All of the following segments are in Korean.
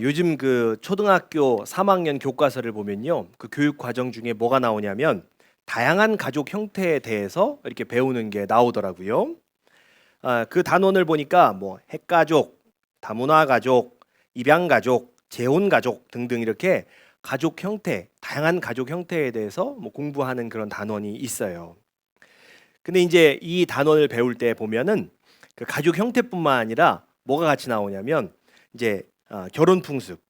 요즘 그 초등학교 3학년 교과서를 보면요. 그 교육 과정 중에 뭐가 나오냐면 다양한 가족 형태에 대해서 이렇게 배우는 게 나오더라고요. 그 단원을 보니까 뭐 핵가족, 다문화 가족, 입양 가족, 재혼 가족 등등 이렇게 가족 형태, 다양한 가족 형태에 대해서 뭐 공부하는 그런 단원이 있어요. 근데 이제 이 단원을 배울 때 보면은 그 가족 형태뿐만 아니라 뭐가 같이 나오냐면 이제 결혼 풍습,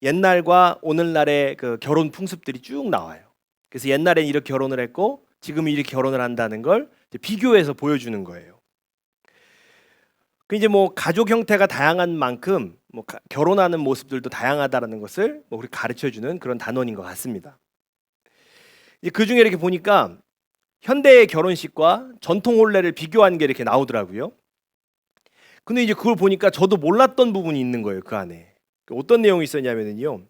옛날과 오늘날의 그 결혼 풍습들이 쭉 나와요. 그래서 옛날엔 이렇게 결혼을 했고 지금은 이렇게 결혼을 한다는 걸 이제 비교해서 보여주는 거예요. 그 이제 뭐 가족 형태가 다양한 만큼 뭐 결혼하는 모습들도 다양하다라는 것을 뭐 우리 가르쳐주는 그런 단원인 것 같습니다. 이제 그 중에 이렇게 보니까 현대의 결혼식과 전통 혼례를 비교한 게 이렇게 나오더라고요. 근데 이제 그걸 보니까 저도 몰랐던 부분이 있는 거예요, 그 안에. 어떤 내용이 있었냐면요.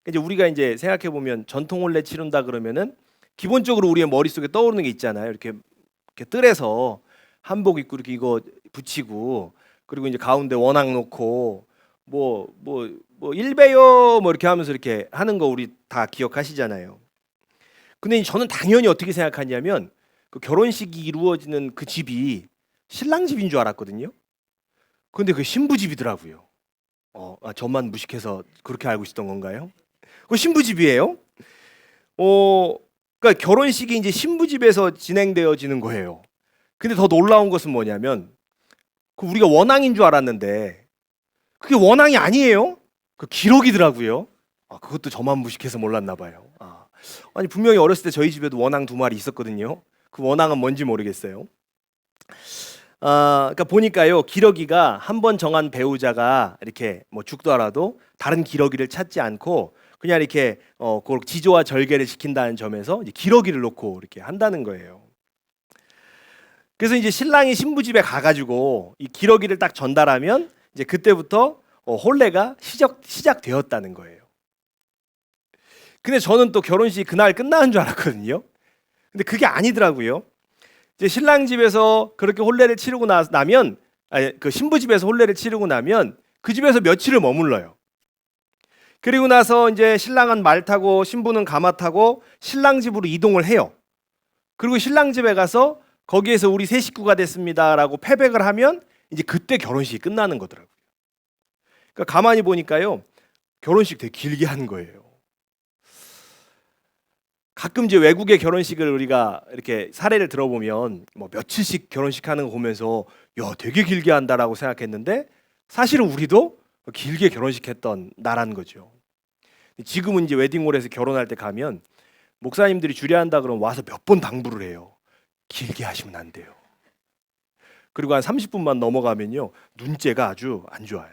이제 우리가 이제 생각해 보면 전통 혼례 치른다 그러면은 기본적으로 우리의 머릿속에 떠오르는 게 있잖아요. 이렇게 뜰에서 한복 입고 이렇게 이거 붙이고 그리고 이제 가운데 원앙 놓고 뭐 일배요 뭐 이렇게 하면서 이렇게 하는 거 우리 다 기억하시잖아요. 근데 저는 당연히 어떻게 생각하냐면 그 결혼식이 이루어지는 그 집이 신랑 집인 줄 알았거든요. 근데 그 신부 집이더라고요. 저만 무식해서 그렇게 알고 있었던 건가요? 그 신부 집이에요. 그러니까 결혼식이 이제 신부 집에서 진행되어지는 거예요. 근데 더 놀라운 것은 뭐냐면 그 우리가 원앙인 줄 알았는데 그게 원앙이 아니에요. 그 기록이더라고요. 그것도 저만 무식해서 몰랐나 봐요. 아니 분명히 어렸을 때 저희 집에도 원앙 2마리 있었거든요. 그 원앙은 뭔지 모르겠어요. 그러니까 보니까요 기러기가 한 번 정한 배우자가 이렇게 뭐 죽더라도 다른 기러기를 찾지 않고 그냥 이렇게 그 지조와 절개를 지킨다는 점에서 이제 기러기를 놓고 이렇게 한다는 거예요. 그래서 이제 신랑이 신부 집에 가가지고 이 기러기를 딱 전달하면 이제 그때부터 혼례가 시작되었다는 거예요. 근데 저는 또 결혼식이 그날 끝나는 줄 알았거든요. 근데 그게 아니더라고요. 이제 신랑 집에서 그렇게 혼례를 치르고 나면 그 신부 집에서 혼례를 치르고 나면 그 집에서 며칠을 머물러요. 그리고 나서 이제 신랑은 말 타고 신부는 가마 타고 신랑 집으로 이동을 해요. 그리고 신랑 집에 가서 거기에서 우리 새 식구가 됐습니다라고 패백을 하면 이제 그때 결혼식이 끝나는 거더라고요. 그러니까 가만히 보니까요 결혼식 되게 길게 하는 거예요. 가끔 이제 외국의 결혼식을 우리가 이렇게 사례를 들어보면 뭐 며칠씩 결혼식 하는 거 보면서 야 되게 길게 한다라고 생각했는데 사실은 우리도 길게 결혼식했던 나라는 거죠. 지금은 이제 웨딩홀에서 결혼할 때 가면 목사님들이 주례한다 그러면 와서 몇 번 당부를 해요. 길게 하시면 안 돼요. 그리고 한 30분만 넘어가면요 눈째가 아주 안 좋아요.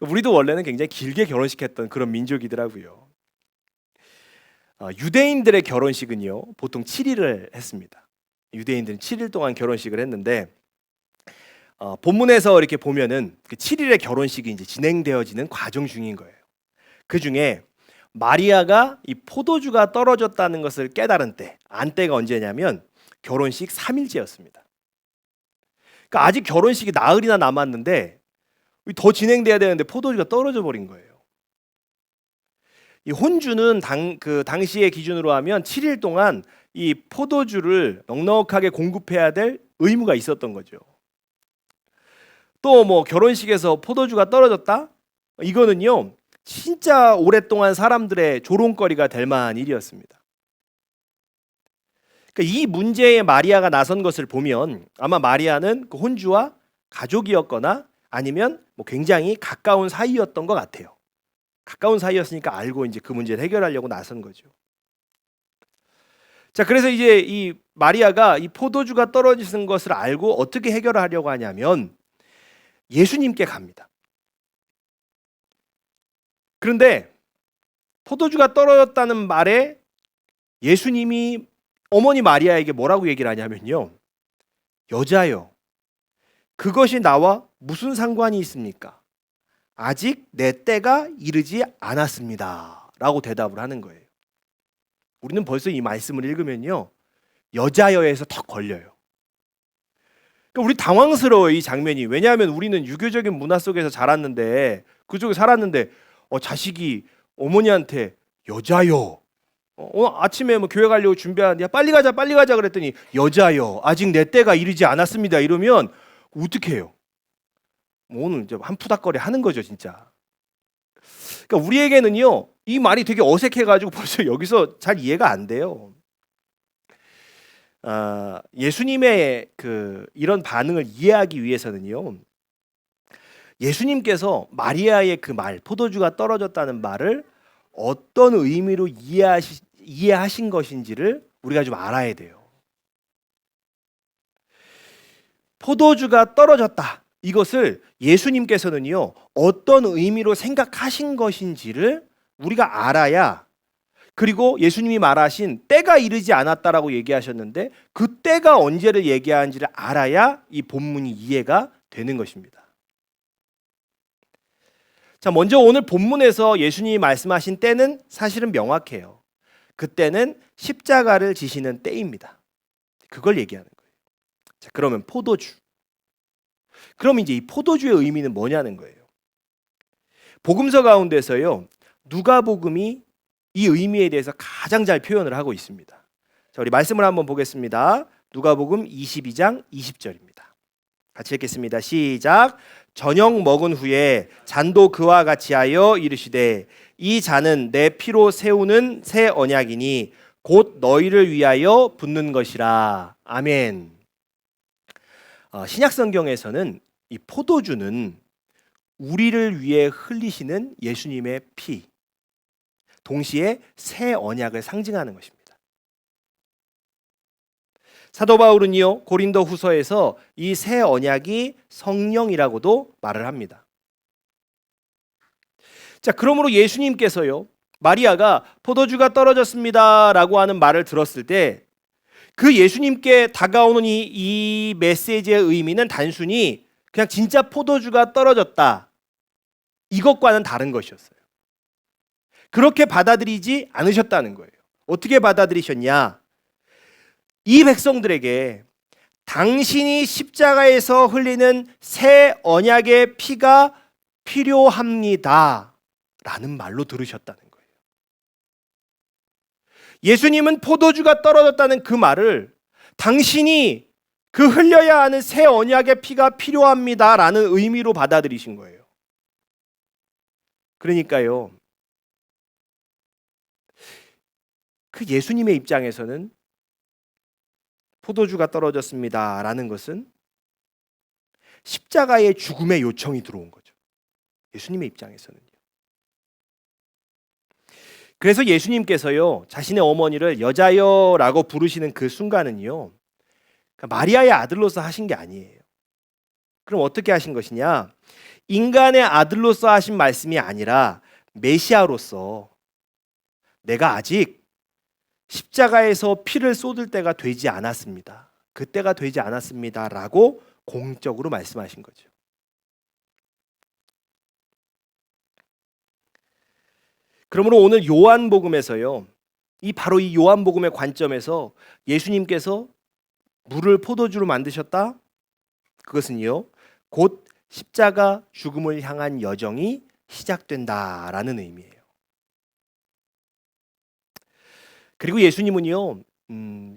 우리도 원래는 굉장히 길게 결혼식했던 그런 민족이더라고요. 유대인들의 결혼식은요 보통 7일을 했습니다. 유대인들은 7일 동안 결혼식을 했는데 본문에서 이렇게 보면은 그 7일의 결혼식이 이제 진행되어지는 과정 중인 거예요. 그 중에 마리아가 이 포도주가 떨어졌다는 것을 깨달은 때, 안 때가 언제냐면 결혼식 3일째였습니다. 그러니까 아직 결혼식이 나흘이나 남았는데 더 진행돼야 되는데 포도주가 떨어져 버린 거예요. 이 혼주는 그 당시의 기준으로 하면 7일 동안 이 포도주를 넉넉하게 공급해야 될 의무가 있었던 거죠. 또 뭐 결혼식에서 포도주가 떨어졌다? 이거는요 진짜 오랫동안 사람들의 조롱거리가 될 만한 일이었습니다. 그러니까 이 문제에 마리아가 나선 것을 보면 아마 마리아는 그 혼주와 가족이었거나 아니면 뭐 굉장히 가까운 사이였던 것 같아요. 가까운 사이였으니까 알고 이제 그 문제를 해결하려고 나선 거죠. 자, 그래서 이제 이 마리아가 이 포도주가 떨어지는 것을 알고 어떻게 해결하려고 하냐면 예수님께 갑니다. 그런데 포도주가 떨어졌다는 말에 예수님이 어머니 마리아에게 뭐라고 얘기를 하냐면요. 여자여, 그것이 나와 무슨 상관이 있습니까? 아직 내 때가 이르지 않았습니다. 라고 대답을 하는 거예요. 우리는 벌써 이 말씀을 읽으면요. 여자여에서 턱 걸려요. 그러니까 우리 당황스러워요, 이 장면이. 왜냐하면 우리는 유교적인 문화 속에서 자랐는데 그쪽에 살았는데 자식이 어머니한테 여자요. 오늘 아침에 뭐 교회 가려고 준비하는데 빨리 가자 빨리 가자 그랬더니 여자요. 아직 내 때가 이르지 않았습니다. 이러면 어떻게 해요? 뭐 오늘 이제 한 푸닥거리 하는 거죠 진짜. 그러니까 우리에게는요 이 말이 되게 어색해가지고 벌써 여기서 잘 이해가 안 돼요. 예수님의 이런 반응을 이해하기 위해서는요 예수님께서 마리아의 그 말, 포도주가 떨어졌다는 말을 어떤 의미로 이해하신 것인지를 우리가 좀 알아야 돼요. 포도주가 떨어졌다. 이것을 예수님께서는요 어떤 의미로 생각하신 것인지를 우리가 알아야, 그리고 예수님이 말하신 때가 이르지 않았다라고 얘기하셨는데 그 때가 언제를 얘기하는지를 알아야 이 본문이 이해가 되는 것입니다. 자, 먼저 오늘 본문에서 예수님이 말씀하신 때는 사실은 명확해요. 그때는 십자가를 지시는 때입니다. 그걸 얘기하는 거예요. 자, 그러면 포도주. 그럼 이제 이 포도주의 의미는 뭐냐는 거예요. 복음서 가운데서요 누가복음이 이 의미에 대해서 가장 잘 표현을 하고 있습니다. 자, 우리 말씀을 한번 보겠습니다. 누가복음 22장 20절입니다. 같이 읽겠습니다. 시작. 저녁 먹은 후에 잔도 그와 같이 하여 이르시되 이 잔은 내 피로 세우는 새 언약이니 곧 너희를 위하여 붓는 것이라. 아멘. 신약 성경에서는 이 포도주는 우리를 위해 흘리시는 예수님의 피, 동시에 새 언약을 상징하는 것입니다. 사도 바울은요 고린도 후서에서 이 새 언약이 성령이라고도 말을 합니다. 자, 그러므로 예수님께서요 마리아가 포도주가 떨어졌습니다 라고 하는 말을 들었을 때 그 예수님께 다가오는 이 메시지의 의미는 단순히 그냥 진짜 포도주가 떨어졌다 이것과는 다른 것이었어요. 그렇게 받아들이지 않으셨다는 거예요. 어떻게 받아들이셨냐? 이 백성들에게 당신이 십자가에서 흘리는 새 언약의 피가 필요합니다 라는 말로 들으셨다는 거예요. 예수님은 포도주가 떨어졌다는 그 말을 당신이 그 흘려야 하는 새 언약의 피가 필요합니다 라는 의미로 받아들이신 거예요. 그러니까요 그 예수님의 입장에서는 포도주가 떨어졌습니다 라는 것은 십자가의 죽음의 요청이 들어온 거죠. 예수님의 입장에서는요. 그래서 예수님께서요 자신의 어머니를 여자여 라고 부르시는 그 순간은요 그러니까 마리아의 아들로서 하신 게 아니에요. 그럼 어떻게 하신 것이냐? 인간의 아들로서 하신 말씀이 아니라 메시아로서 내가 아직 십자가에서 피를 쏟을 때가 되지 않았습니다. 그때가 되지 않았습니다 라고 공적으로 말씀하신 거죠. 그러므로 오늘 요한복음에서요 바로 이 요한복음의 관점에서 예수님께서 물을 포도주로 만드셨다? 그것은요 곧 십자가 죽음을 향한 여정이 시작된다라는 의미예요. 그리고 예수님은요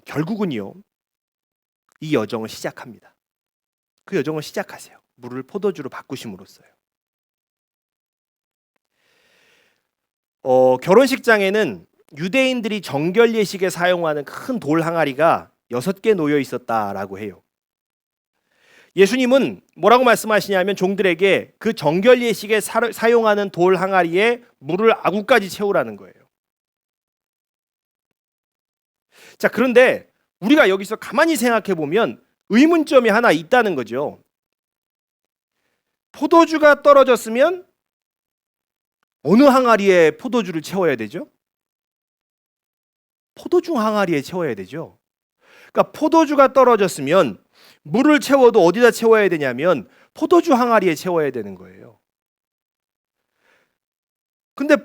결국은요 이 여정을 시작합니다. 그 여정을 시작하세요. 물을 포도주로 바꾸심으로써요. 결혼식장에는 유대인들이 정결 예식에 사용하는 큰 돌 항아리가 6개 놓여 있었다라고 해요. 예수님은 뭐라고 말씀하시냐면 종들에게 그 정결 예식에 사용하는 돌 항아리에 물을 아구까지 채우라는 거예요. 자, 그런데 우리가 여기서 가만히 생각해 보면 의문점이 하나 있다는 거죠. 포도주가 떨어졌으면 어느 항아리에 포도주를 채워야 되죠? 포도주 항아리에 채워야 되죠. 그러니까 포도주가 떨어졌으면 물을 채워도 어디다 채워야 되냐면 포도주 항아리에 채워야 되는 거예요. 근데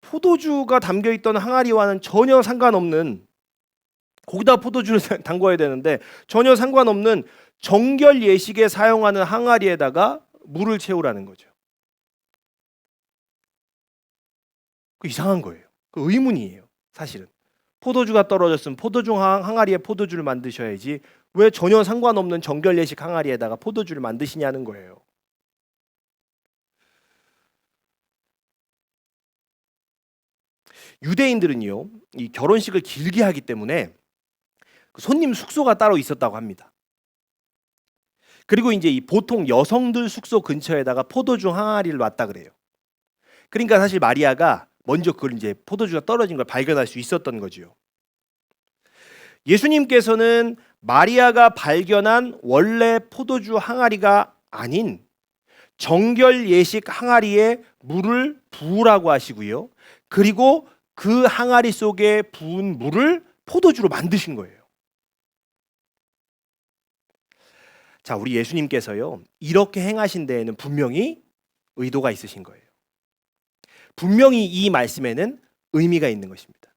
포도주가 담겨있던 항아리와는 전혀 상관없는, 거기다 포도주를 담궈야 되는데 전혀 상관없는 정결 예식에 사용하는 항아리에다가 물을 채우라는 거죠. 그 이상한 거예요. 그 의문이에요. 사실은 포도주가 떨어졌으면 포도주 항아리에 포도주를 만드셔야지 왜 전혀 상관없는 정결 예식 항아리에다가 포도주를 만드시냐는 거예요. 유대인들은요, 이 결혼식을 길게 하기 때문에 손님 숙소가 따로 있었다고 합니다. 그리고 이제 이 보통 여성들 숙소 근처에다가 포도주 항아리를 놨다 그래요. 그러니까 사실 마리아가 먼저 그걸 이제 포도주가 떨어진 걸 발견할 수 있었던 거죠. 예수님께서는 마리아가 발견한 원래 포도주 항아리가 아닌 정결 예식 항아리에 물을 부으라고 하시고요. 그리고 그 항아리 속에 부은 물을 포도주로 만드신 거예요. 자, 우리 예수님께서요, 이렇게 행하신 데에는 분명히 의도가 있으신 거예요. 분명히 이 말씀에는 의미가 있는 것입니다.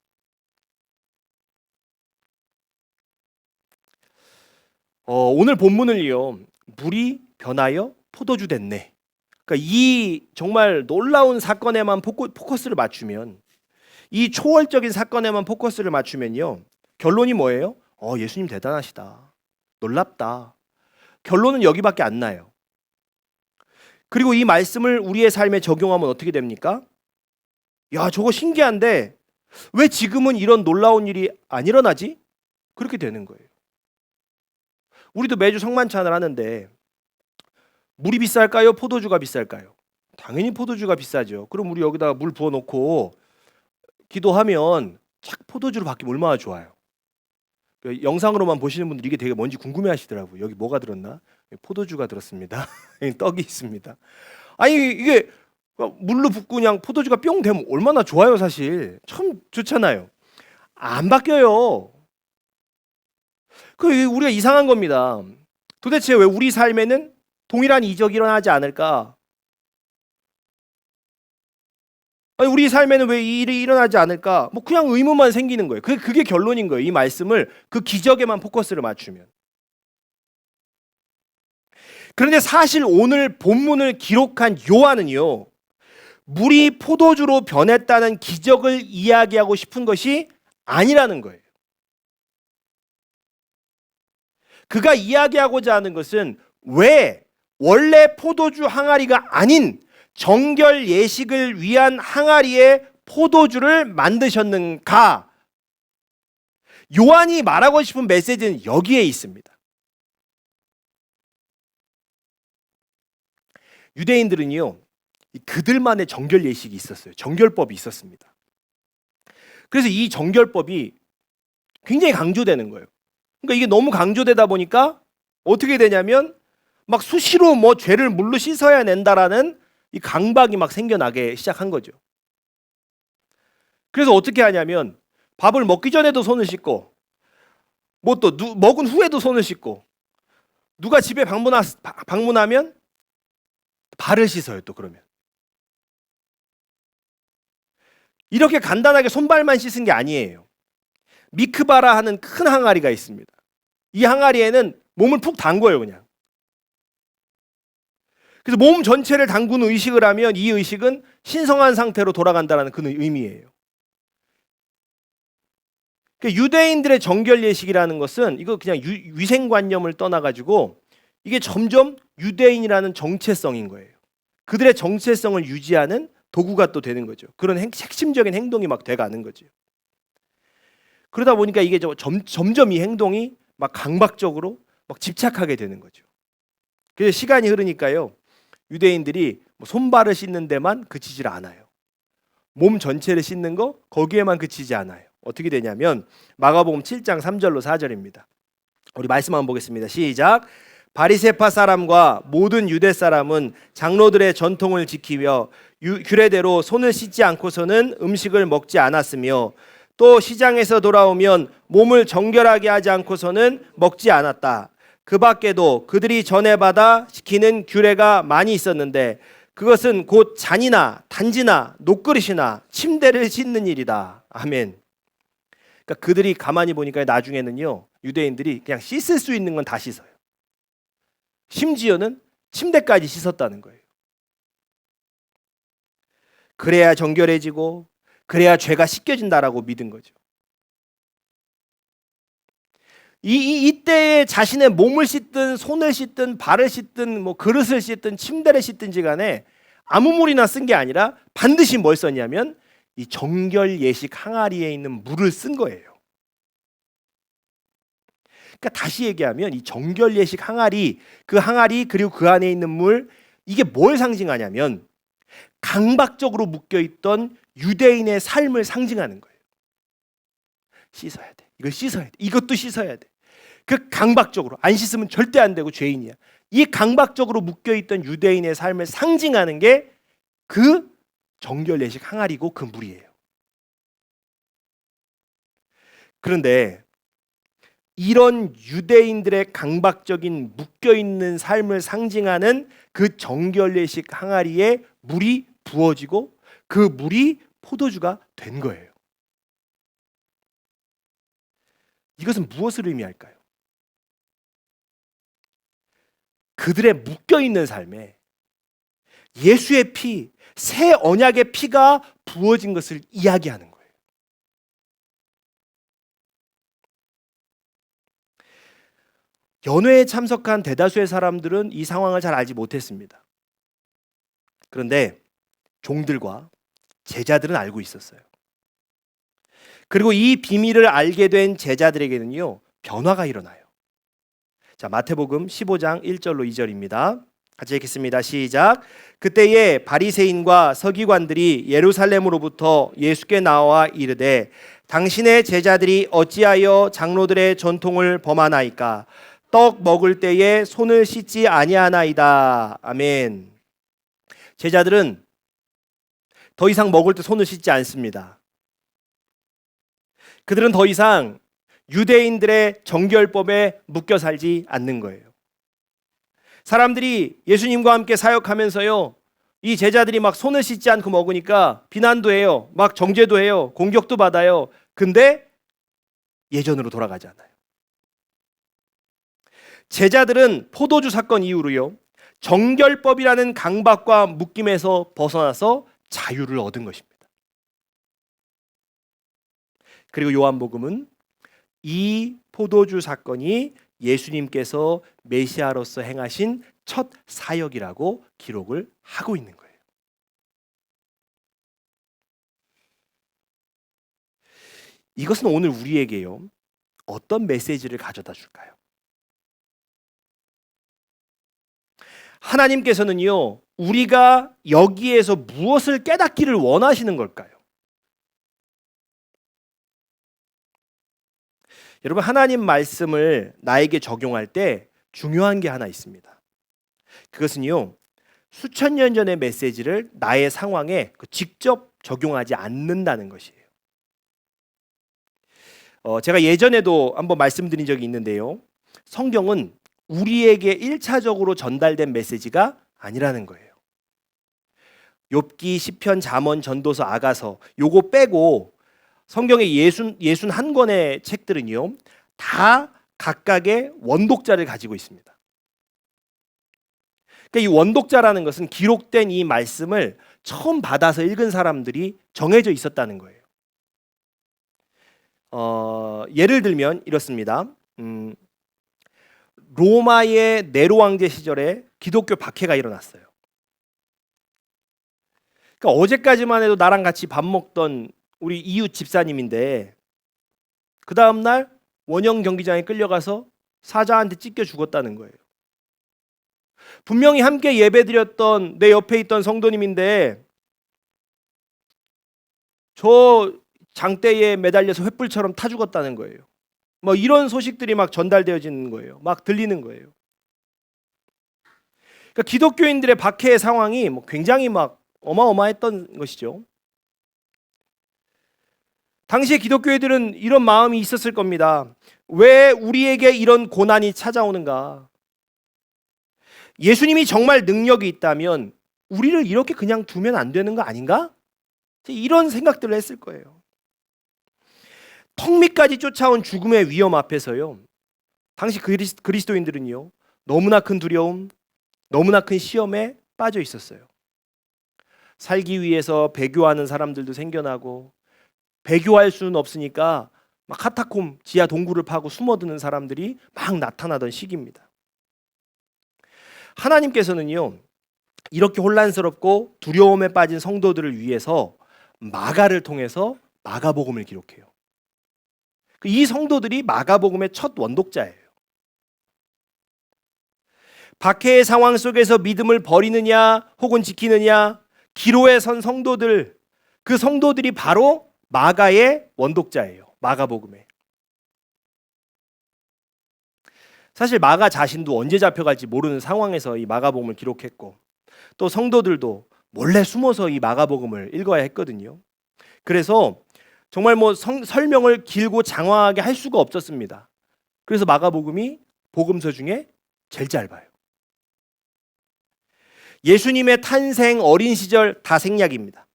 오늘 본문을요, 물이 변하여 포도주 됐네. 그러니까 이 정말 놀라운 사건에만 포커스를 맞추면, 이 초월적인 사건에만 포커스를 맞추면요, 결론이 뭐예요? 예수님 대단하시다, 놀랍다. 결론은 여기밖에 안 나요. 그리고 이 말씀을 우리의 삶에 적용하면 어떻게 됩니까? 야, 저거 신기한데 왜 지금은 이런 놀라운 일이 안 일어나지? 그렇게 되는 거예요. 우리도 매주 성만찬을 하는데 물이 비쌀까요? 포도주가 비쌀까요? 당연히 포도주가 비싸죠. 그럼 우리 여기다가 물 부어놓고 기도하면 착 포도주로 바뀌면 얼마나 좋아요. 영상으로만 보시는 분들 이게 되게 뭔지 궁금해하시더라고요. 여기 뭐가 들었나? 포도주가 들었습니다. 떡이 있습니다. 아니 이게 물로 붓고 그냥 포도주가 뿅 되면 얼마나 좋아요. 사실 참 좋잖아요. 안 바뀌어요. 그 우리가 이상한 겁니다. 도대체 왜 우리 삶에는 동일한 이적이 일어나지 않을까? 아니, 우리 삶에는 왜 이 일이 일어나지 않을까? 뭐 그냥 의문만 생기는 거예요. 그게 결론인 거예요. 이 말씀을 그 기적에만 포커스를 맞추면. 그런데 사실 오늘 본문을 기록한 요한은요, 물이 포도주로 변했다는 기적을 이야기하고 싶은 것이 아니라는 거예요. 그가 이야기하고자 하는 것은 왜 원래 포도주 항아리가 아닌 정결 예식을 위한 항아리에 포도주를 만드셨는가? 요한이 말하고 싶은 메시지는 여기에 있습니다. 유대인들은요, 그들만의 정결 예식이 있었어요. 정결법이 있었습니다. 그래서 이 정결법이 굉장히 강조되는 거예요. 그러니까 이게 너무 강조되다 보니까 어떻게 되냐면 막 수시로 뭐 죄를 물로 씻어야 된다라는 이 강박이 막 생겨나게 시작한 거죠. 그래서 어떻게 하냐면 밥을 먹기 전에도 손을 씻고 뭐 또 먹은 후에도 손을 씻고 누가 집에 방문하면 발을 씻어요. 또 그러면 이렇게 간단하게 손발만 씻은 게 아니에요. 미크바라 하는 큰 항아리가 있습니다. 이 항아리에는 몸을 푹 담궈요. 그냥. 그래서 몸 전체를 담근 의식을 하면 이 의식은 신성한 상태로 돌아간다는 그 의미예요. 그러니까 유대인들의 정결 예식이라는 것은 이거 그냥 위생관념을 떠나가지고 이게 점점 유대인이라는 정체성인 거예요. 그들의 정체성을 유지하는 도구가 또 되는 거죠. 그런 핵심적인 행동이 막 돼가는 거죠. 그러다 보니까 이게 점점 이 행동이 막 강박적으로 막 집착하게 되는 거죠. 그래서 시간이 흐르니까요, 유대인들이 손발을 씻는 데만 그치질 않아요. 몸 전체를 씻는 거 거기에만 그치지 않아요. 어떻게 되냐면 마가복음 7장 3절로 4절입니다. 우리 말씀 한번 보겠습니다. 시작. 바리새파 사람과 모든 유대 사람은 장로들의 전통을 지키며 규례대로 손을 씻지 않고서는 음식을 먹지 않았으며 또 시장에서 돌아오면 몸을 정결하게 하지 않고서는 먹지 않았다. 그 밖에도 그들이 전해받아 지키는 규례가 많이 있었는데 그것은 곧 잔이나 단지나 녹그릇이나 침대를 씻는 일이다. 아멘. 그러니까 그들이 가만히 보니까 나중에는요, 유대인들이 그냥 씻을 수 있는 건 다 씻어요. 심지어는 침대까지 씻었다는 거예요. 그래야 정결해지고 그래야 죄가 씻겨진다라고 믿은 거죠. 이때에 자신의 몸을 씻든 손을 씻든 발을 씻든 뭐 그릇을 씻든 침대를 씻든지 간에 아무 물이나 쓴 게 아니라 반드시 뭘 썼냐면 이 정결 예식 항아리에 있는 물을 쓴 거예요. 그러니까 다시 얘기하면 이 정결 예식 항아리, 그 항아리 그리고 그 안에 있는 물, 이게 뭘 상징하냐면 강박적으로 묶여 있던 유대인의 삶을 상징하는 거예요. 씻어야 돼. 이걸 씻어야 돼. 이것도 씻어야 돼. 그 강박적으로 안 씻으면 절대 안 되고 죄인이야. 이 강박적으로 묶여 있던 유대인의 삶을 상징하는 게 그 정결 예식 항아리고 그 물이에요. 그런데 이런 유대인들의 강박적인 묶여있는 삶을 상징하는 그 정결례식 항아리에 물이 부어지고 그 물이 포도주가 된 거예요. 이것은 무엇을 의미할까요? 그들의 묶여있는 삶에 예수의 피, 새 언약의 피가 부어진 것을 이야기하는 거예요. 연회에 참석한 대다수의 사람들은 이 상황을 잘 알지 못했습니다. 그런데 종들과 제자들은 알고 있었어요. 그리고 이 비밀을 알게 된 제자들에게는요, 변화가 일어나요. 자, 마태복음 15장 1절로 2절입니다. 같이 읽겠습니다. 시작. 그때에 바리새인과 서기관들이 예루살렘으로부터 예수께 나와 이르되 당신의 제자들이 어찌하여 장로들의 전통을 범하나이까? 떡 먹을 때에 손을 씻지 아니하나이다. 아멘. 제자들은 더 이상 먹을 때 손을 씻지 않습니다. 그들은 더 이상 유대인들의 정결법에 묶여 살지 않는 거예요. 사람들이 예수님과 함께 사역하면서요, 이 제자들이 막 손을 씻지 않고 먹으니까 비난도 해요. 막 정죄도 해요. 공격도 받아요. 근데 예전으로 돌아가지 않아요. 제자들은 포도주 사건 이후로요, 정결법이라는 강박과 묶임에서 벗어나서 자유를 얻은 것입니다. 그리고 요한복음은 이 포도주 사건이 예수님께서 메시아로서 행하신 첫 사역이라고 기록을 하고 있는 거예요. 이것은 오늘 우리에게요, 어떤 메시지를 가져다 줄까요? 하나님께서는요, 우리가 여기에서 무엇을 깨닫기를 원하시는 걸까요? 여러분, 하나님 말씀을 나에게 적용할 때 중요한 게 하나 있습니다. 그것은요, 수천 년 전의 메시지를 나의 상황에 직접 적용하지 않는다는 것이에요. 제가 예전에도 한번 말씀드린 적이 있는데요, 성경은 우리에게 1차적으로 전달된 메시지가 아니라는 거예요. 욥기, 시편, 잠언, 전도서, 아가서 요거 빼고 성경의 61권의 책들은요, 다 각각의 원독자를 가지고 있습니다. 그러니까 이 원독자라는 것은 기록된 이 말씀을 처음 받아서 읽은 사람들이 정해져 있었다는 거예요. 예를 들면 이렇습니다. 로마의 네로 왕제 시절에 기독교 박해가 일어났어요. 그러니까 어제까지만 해도 나랑 같이 밥 먹던 우리 이웃 집사님인데 그 다음 날 원형 경기장에 끌려가서 사자한테 찢겨 죽었다는 거예요. 분명히 함께 예배드렸던 내 옆에 있던 성도님인데 저 장대에 매달려서 횃불처럼 타 죽었다는 거예요. 뭐 이런 소식들이 막 전달되어지는 거예요. 막 들리는 거예요. 그러니까 기독교인들의 박해의 상황이 굉장히 막 어마어마했던 것이죠. 당시에 기독교인들은 이런 마음이 있었을 겁니다. 왜 우리에게 이런 고난이 찾아오는가? 예수님이 정말 능력이 있다면 우리를 이렇게 그냥 두면 안 되는 거 아닌가? 이런 생각들을 했을 거예요. 턱 밑까지 쫓아온 죽음의 위험 앞에서요, 당시 그리스도인들은요, 너무나 큰 두려움, 너무나 큰 시험에 빠져 있었어요. 살기 위해서 배교하는 사람들도 생겨나고 배교할 수는 없으니까 막 카타콤 지하 동굴을 파고 숨어드는 사람들이 막 나타나던 시기입니다. 하나님께서는요, 이렇게 혼란스럽고 두려움에 빠진 성도들을 위해서 마가를 통해서 마가복음을 기록해요. 이 성도들이 마가복음의 첫 원독자예요. 박해의 상황 속에서 믿음을 버리느냐 혹은 지키느냐 기로에 선 성도들, 그 성도들이 바로 마가의 원독자예요. 마가복음에. 사실 마가 자신도 언제 잡혀갈지 모르는 상황에서 이 마가복음을 기록했고, 또 성도들도 몰래 숨어서 이 마가복음을 읽어야 했거든요. 그래서 정말 설명을 길고 장황하게 할 수가 없었습니다. 그래서 마가복음이 복음서 중에 제일 짧아요. 예수님의 탄생, 어린 시절 다 생략입니다.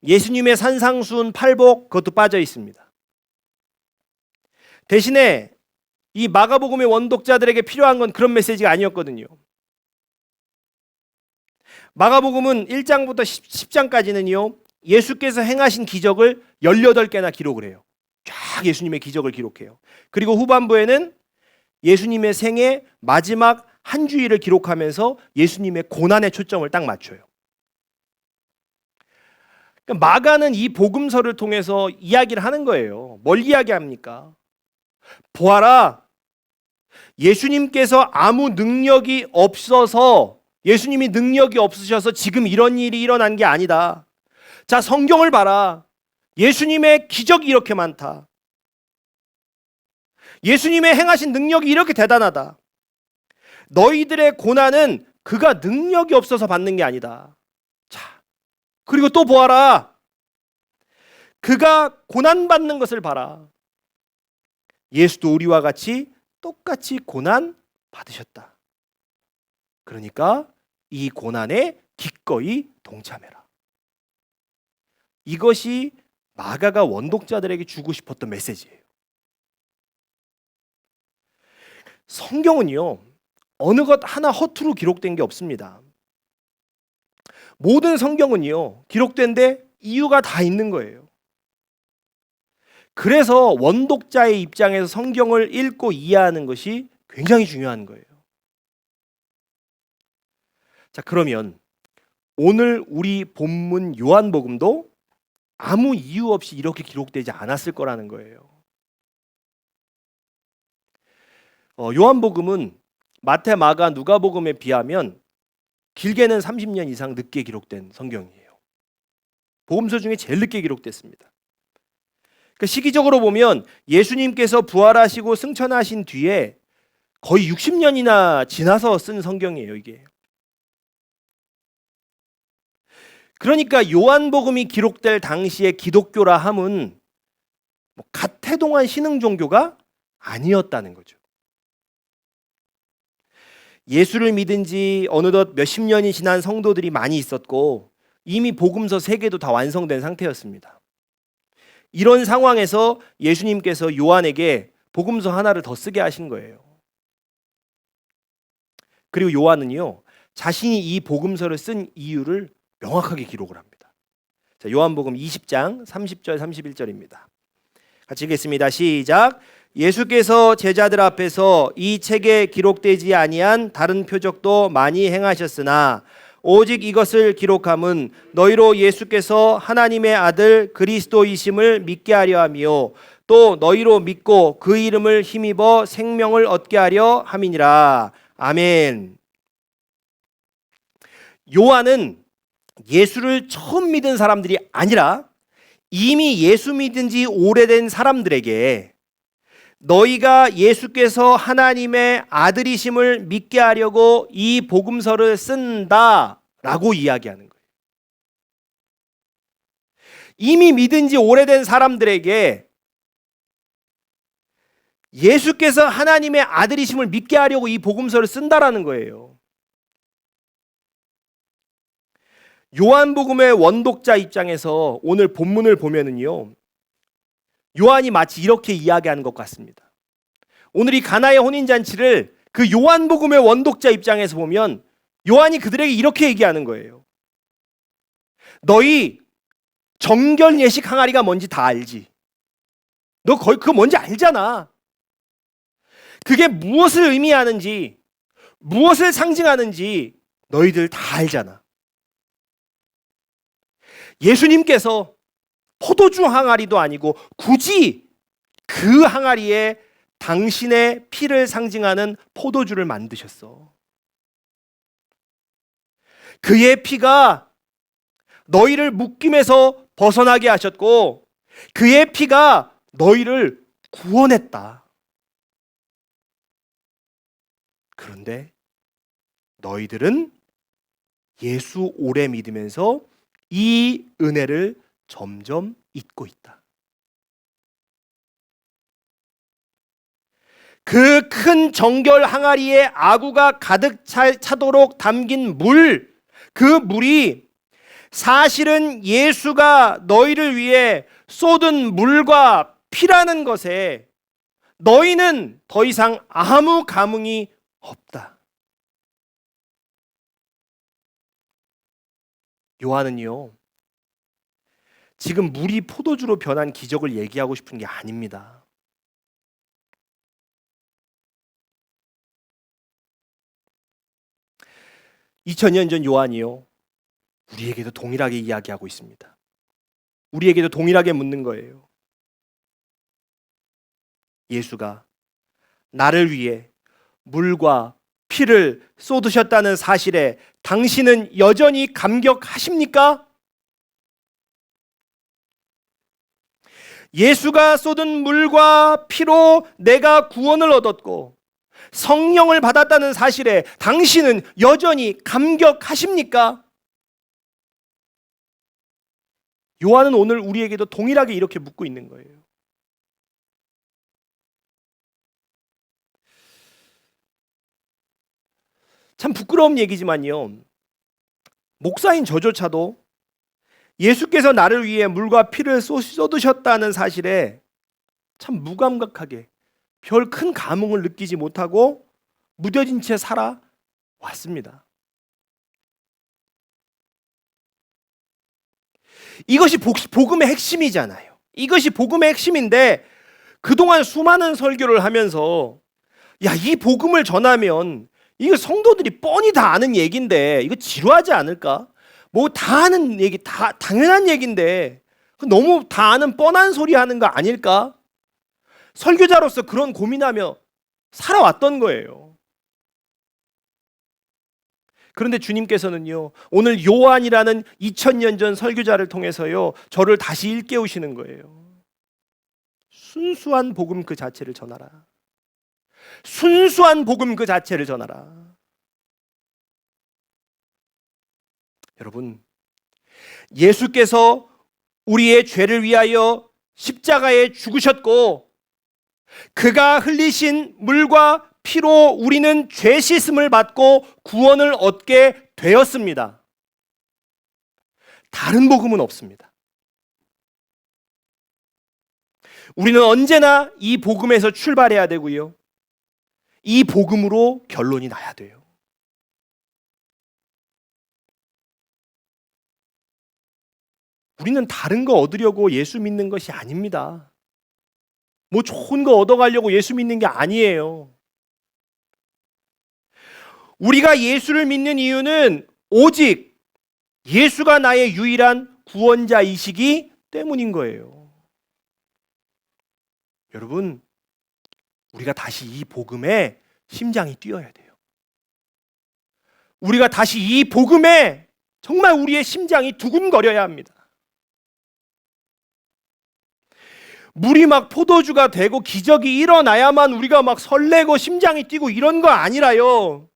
예수님의 산상수훈, 팔복 그것도 빠져 있습니다. 대신에 이 마가복음의 원독자들에게 필요한 건 그런 메시지가 아니었거든요. 마가복음은 1장부터 10장까지는요. 예수께서 행하신 기적을 18개나 기록을 해요. 쫙 예수님의 기적을 기록해요. 그리고 후반부에는 예수님의 생애 마지막 한 주일을 기록하면서 예수님의 고난에 초점을 딱 맞춰요. 그러니까 마가는 이 복음서를 통해서 이야기를 하는 거예요. 뭘 이야기합니까? 보아라, 예수님께서 아무 능력이 없어서, 예수님이 능력이 없으셔서 지금 이런 일이 일어난 게 아니다. 자, 성경을 봐라. 예수님의 기적이 이렇게 많다. 예수님의 행하신 능력이 이렇게 대단하다. 너희들의 고난은 그가 능력이 없어서 받는 게 아니다. 자, 그리고 또 보아라. 그가 고난받는 것을 봐라. 예수도 우리와 같이 똑같이 고난 받으셨다. 그러니까 이 고난에 기꺼이 동참해라. 이것이 마가가 원독자들에게 주고 싶었던 메시지예요. 성경은요, 어느 것 하나 허투루 기록된 게 없습니다. 모든 성경은요, 기록된 데 이유가 다 있는 거예요. 그래서 원독자의 입장에서 성경을 읽고 이해하는 것이 굉장히 중요한 거예요. 자, 그러면 오늘 우리 본문 요한복음도 아무 이유 없이 이렇게 기록되지 않았을 거라는 거예요. 요한복음은 마태, 마가, 누가복음에 비하면 길게는 30년 이상 늦게 기록된 성경이에요. 복음서 중에 제일 늦게 기록됐습니다. 그러니까 시기적으로 보면 예수님께서 부활하시고 승천하신 뒤에 거의 60년이나 지나서 쓴 성경이에요, 이게. 그러니까 요한복음이 기록될 당시의 기독교라 함은 가태동한 신흥 종교가 아니었다는 거죠. 예수를 믿은 지 어느덧 몇십 년이 지난 성도들이 많이 있었고 이미 복음서 3개도 다 완성된 상태였습니다. 이런 상황에서 예수님께서 요한에게 복음서 하나를 더 쓰게 하신 거예요. 그리고 요한은요, 자신이 이 복음서를 쓴 이유를 명확하게 기록을 합니다. 자, 요한복음 20장 30절 31절입니다. 같이 읽겠습니다. 시작. 예수께서 제자들 앞에서 이 책에 기록되지 아니한 다른 표적도 많이 행하셨으나 오직 이것을 기록함은 너희로 예수께서 하나님의 아들 그리스도이심을 믿게 하려 함이요 또 너희로 믿고 그 이름을 힘입어 생명을 얻게 하려 함이니라. 아멘. 요한은 예수를 처음 믿은 사람들이 아니라 이미 예수 믿은 지 오래된 사람들에게 너희가 예수께서 하나님의 아들이심을 믿게 하려고 이 복음서를 쓴다라고 이야기하는 거예요. 이미 믿은 지 오래된 사람들에게 예수께서 하나님의 아들이심을 믿게 하려고 이 복음서를 쓴다라는 거예요. 요한복음의 원독자 입장에서 오늘 본문을 보면은요, 요한이 마치 이렇게 이야기하는 것 같습니다. 오늘 이 가나의 혼인잔치를 그 요한복음의 원독자 입장에서 보면 요한이 그들에게 이렇게 얘기하는 거예요. 너희 정결 예식 항아리가 뭔지 다 알지. 너 거의 그거 뭔지 알잖아. 그게 무엇을 의미하는지, 무엇을 상징하는지 너희들 다 알잖아. 예수님께서 포도주 항아리도 아니고 굳이 그 항아리에 당신의 피를 상징하는 포도주를 만드셨어. 그의 피가 너희를 묶임에서 벗어나게 하셨고 그의 피가 너희를 구원했다. 그런데 너희들은 예수 오래 믿으면서 이 은혜를 점점 잊고 있다. 그 큰 정결 항아리에 아구가 가득 차도록 담긴 물, 그 물이 사실은 예수가 너희를 위해 쏟은 물과 피라는 것에 너희는 더 이상 아무 감흥이 없다. 요한은요, 지금 물이 포도주로 변한 기적을 얘기하고 싶은 게 아닙니다. 2000년 전 요한이요, 우리에게도 동일하게 이야기하고 있습니다. 우리에게도 동일하게 묻는 거예요. 예수가 나를 위해 물과 피를 쏟으셨다는 사실에 당신은 여전히 감격하십니까? 예수가 쏟은 물과 피로 내가 구원을 얻었고 성령을 받았다는 사실에 당신은 여전히 감격하십니까? 요한은 오늘 우리에게도 동일하게 이렇게 묻고 있는 거예요. 참 부끄러운 얘기지만요, 목사인 저조차도 예수께서 나를 위해 물과 피를 쏟으셨다는 사실에 참 무감각하게 별 큰 감흥을 느끼지 못하고 무뎌진 채 살아왔습니다. 이것이 복음의 핵심이잖아요. 이것이 복음의 핵심인데 그동안 수많은 설교를 하면서 이 복음을 전하면 이거 성도들이 뻔히 다 아는 얘기인데 이거 지루하지 않을까? 뭐 다 아는 얘기, 다 당연한 얘기인데 너무 다 아는 뻔한 소리 하는 거 아닐까? 설교자로서 그런 고민하며 살아왔던 거예요. 그런데 주님께서는요, 오늘 요한이라는 2000년 전 설교자를 통해서요, 저를 다시 일깨우시는 거예요. 순수한 복음 그 자체를 전하라. 순수한 복음 그 자체를 전하라. 여러분, 예수께서 우리의 죄를 위하여 십자가에 죽으셨고 그가 흘리신 물과 피로 우리는 죄 씻음을 받고 구원을 얻게 되었습니다. 다른 복음은 없습니다. 우리는 언제나 이 복음에서 출발해야 되고요, 이 복음으로 결론이 나야 돼요. 우리는 다른 거 얻으려고 예수 믿는 것이 아닙니다. 뭐 좋은 거 얻어가려고 예수 믿는 게 아니에요. 우리가 예수를 믿는 이유는 오직 예수가 나의 유일한 구원자이시기 때문인 거예요. 여러분, 우리가 다시 이 복음에 심장이 뛰어야 돼요. 우리가 다시 이 복음에 정말 우리의 심장이 두근거려야 합니다. 물이 막 포도주가 되고 기적이 일어나야만 우리가 막 설레고 심장이 뛰고 이런 거 아니라요,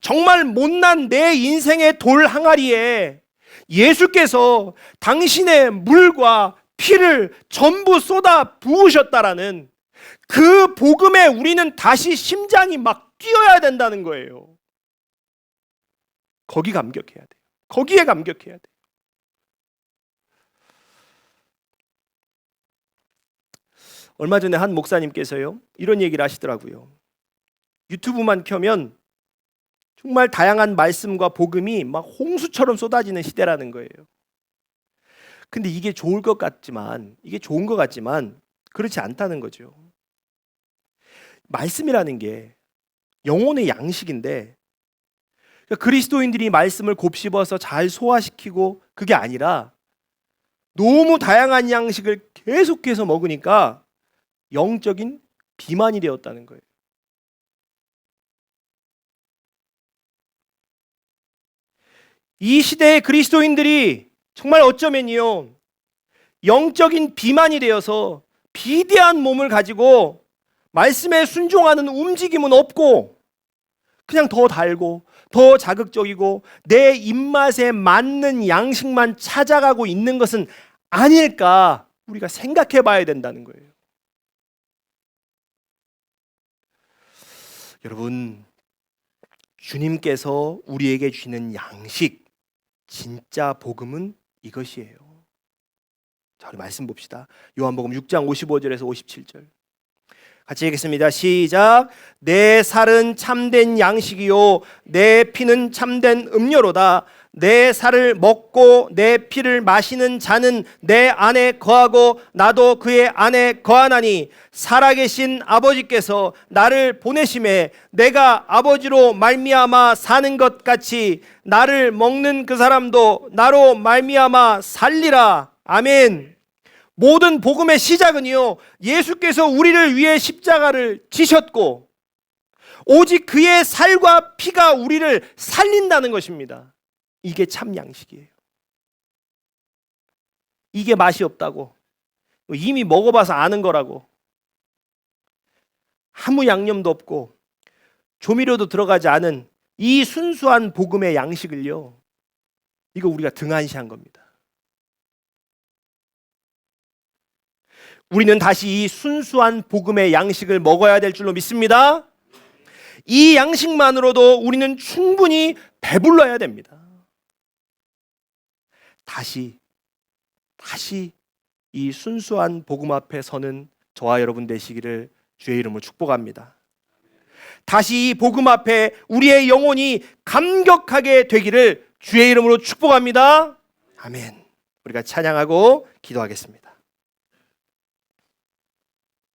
정말 못난 내 인생의 돌 항아리에 예수께서 당신의 물과 피를 전부 쏟아 부으셨다라는 그 복음에 우리는 다시 심장이 막 뛰어야 된다는 거예요. 거기 감격해야 돼요. 거기에 감격해야 돼요. 얼마 전에 한 목사님께서요, 이런 얘기를 하시더라고요. 유튜브만 켜면 정말 다양한 말씀과 복음이 막 홍수처럼 쏟아지는 시대라는 거예요. 근데 이게 좋을 것 같지만, 이게 좋은 것 같지만 그렇지 않다는 거죠. 말씀이라는 게 영혼의 양식인데, 그러니까 그리스도인들이 말씀을 곱씹어서 잘 소화시키고 그게 아니라 너무 다양한 양식을 계속해서 먹으니까 영적인 비만이 되었다는 거예요. 이 시대의 그리스도인들이 정말 어쩌면요, 영적인 비만이 되어서 비대한 몸을 가지고 말씀에 순종하는 움직임은 없고 그냥 더 달고 더 자극적이고 내 입맛에 맞는 양식만 찾아가고 있는 것은 아닐까 우리가 생각해 봐야 된다는 거예요. 여러분, 주님께서 우리에게 주시는 양식, 진짜 복음은 이것이에요. 자, 우리 말씀 봅시다. 요한복음 6장 55절에서 57절. 같이 읽겠습니다. 시작. 내 살은 참된 양식이요 내 피는 참된 음료로다. 내 살을 먹고 내 피를 마시는 자는 내 안에 거하고 나도 그의 안에 거하나니 살아계신 아버지께서 나를 보내심에 내가 아버지로 말미암아 사는 것 같이 나를 먹는 그 사람도 나로 말미암아 살리라. 아멘. 모든 복음의 시작은요, 예수께서 우리를 위해 십자가를 지셨고 오직 그의 살과 피가 우리를 살린다는 것입니다. 이게 참 양식이에요. 이게 맛이 없다고, 이미 먹어봐서 아는 거라고, 아무 양념도 없고 조미료도 들어가지 않은 이 순수한 복음의 양식을요, 이거 우리가 등한시한 겁니다. 우리는 다시 이 순수한 복음의 양식을 먹어야 될 줄로 믿습니다. 이 양식만으로도 우리는 충분히 배불러야 됩니다. 다시 이 순수한 복음 앞에 서는 저와 여러분 되시기를 주의 이름으로 축복합니다. 다시 이 복음 앞에 우리의 영혼이 감격하게 되기를 주의 이름으로 축복합니다. 아멘. 우리가 찬양하고 기도하겠습니다.